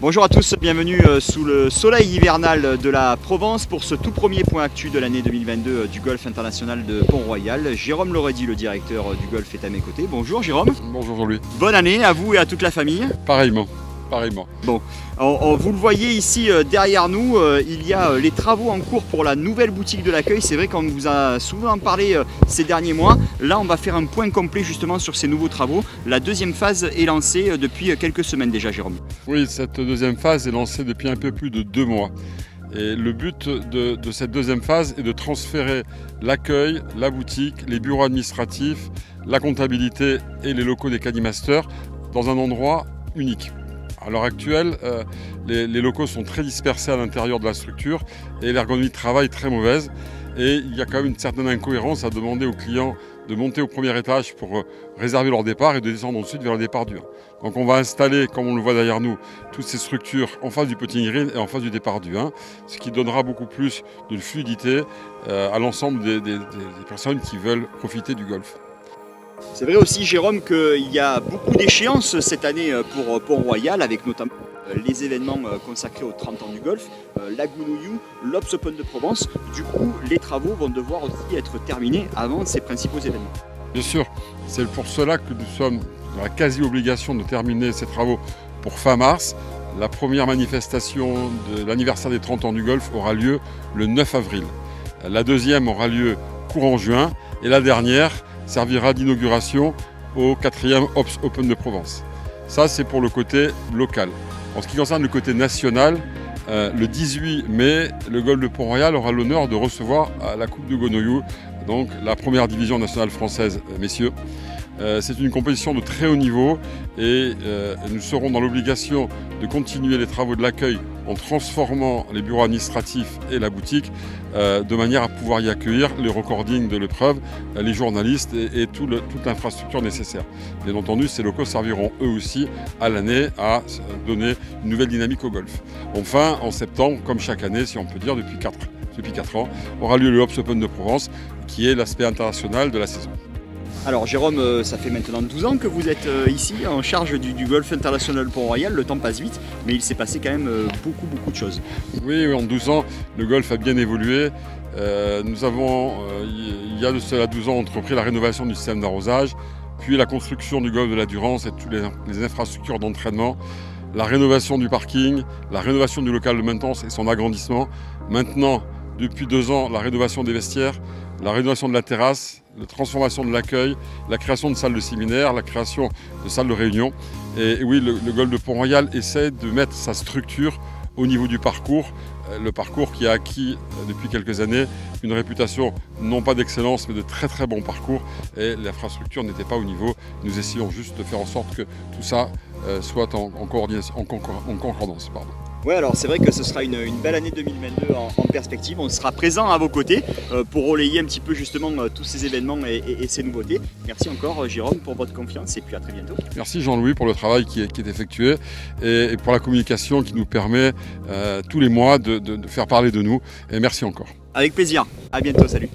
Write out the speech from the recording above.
Bonjour à tous, bienvenue sous le soleil hivernal de la Provence pour ce tout premier point actu de l'année 2022 du Golf International de Pont-Royal. Jérôme Loredi, le directeur du Golf, est à mes côtés. Bonjour Jérôme. Bonjour Jean-Louis. Bonne année à vous et à toute la famille. Pareillement. Bon, vous le voyez ici derrière nous, il y a les travaux en cours pour la nouvelle boutique de l'accueil. C'est vrai qu'on vous a souvent parlé ces derniers mois. Là, on va faire un point complet justement sur ces nouveaux travaux. La deuxième phase est lancée depuis quelques semaines déjà, Jérôme. Oui, cette deuxième phase est lancée depuis un peu plus de 2 mois. Et le but de cette deuxième phase est de transférer l'accueil, la boutique, les bureaux administratifs, la comptabilité et les locaux des Caddy Masters dans un endroit unique. À l'heure actuelle, les locaux sont très dispersés à l'intérieur de la structure et l'ergonomie de travail est très mauvaise. Et il y a quand même une certaine incohérence à demander aux clients de monter au premier étage pour réserver leur départ et de descendre ensuite vers le départ du 1. Donc on va installer, comme on le voit derrière nous, toutes ces structures en face du putting green et en face du départ du 1, ce qui donnera beaucoup plus de fluidité à l'ensemble des personnes qui veulent profiter du golf. C'est vrai aussi, Jérôme, qu'il y a beaucoup d'échéances cette année pour Pont-Royal, avec notamment les événements consacrés aux 30 ans du golf, la Gounouillou, l'Obs Open de Provence. Du coup, les travaux vont devoir aussi être terminés avant ces principaux événements. Bien sûr, c'est pour cela que nous sommes dans la quasi-obligation de terminer ces travaux pour fin mars. La première manifestation de l'anniversaire des 30 ans du golf aura lieu le 9 avril. La deuxième aura lieu courant juin et la dernière servira d'inauguration au 4e Obs Open de Provence. Ça, c'est pour le côté local. En ce qui concerne le côté national, le 18 mai, le Golf de Pont-Royal aura l'honneur de recevoir la Coupe de Gounouillou, donc la première division nationale française, messieurs. C'est une compétition de très haut niveau et nous serons dans l'obligation de continuer les travaux de l'accueil en transformant les bureaux administratifs et la boutique de manière à pouvoir y accueillir les recordings de l'épreuve, les journalistes et toute l'infrastructure nécessaire. Bien entendu, ces locaux serviront eux aussi à l'année à donner une nouvelle dynamique au golf. Enfin, en septembre, comme chaque année, si on peut dire, depuis 4 ans, aura lieu le Obs Open de Provence, qui est l'aspect international de la saison. Alors Jérôme, ça fait maintenant 12 ans que vous êtes ici en charge du Golf International Pont-Royal. Le temps passe vite, mais il s'est passé quand même beaucoup de choses. Oui, en 12 ans, le golf a bien évolué. Nous avons, il y a de cela 12 ans, entrepris la rénovation du système d'arrosage, puis la construction du golf de la Durance et toutes les infrastructures d'entraînement, la rénovation du parking, la rénovation du local de maintenance et son agrandissement. Maintenant, depuis 2 ans, la rénovation des vestiaires, la rénovation de la terrasse, la transformation de l'accueil, la création de salles de séminaire, la création de salles de réunion. Et oui, le Golf de Pont-Royal essaie de mettre sa structure au niveau du parcours, le parcours qui a acquis depuis quelques années une réputation non pas d'excellence mais de très bon parcours, et l'infrastructure n'était pas au niveau. Nous essayons juste de faire en sorte que tout ça soit en concordance. Oui, alors c'est vrai que ce sera une belle année 2022 en perspective. On sera présent à vos côtés pour relayer un petit peu justement tous ces événements et ces nouveautés. Merci encore Jérôme pour votre confiance et puis à très bientôt. Merci Jean-Louis pour le travail qui est effectué et pour la communication qui nous permet tous les mois de faire parler de nous. Et merci encore. Avec plaisir. À bientôt. Salut.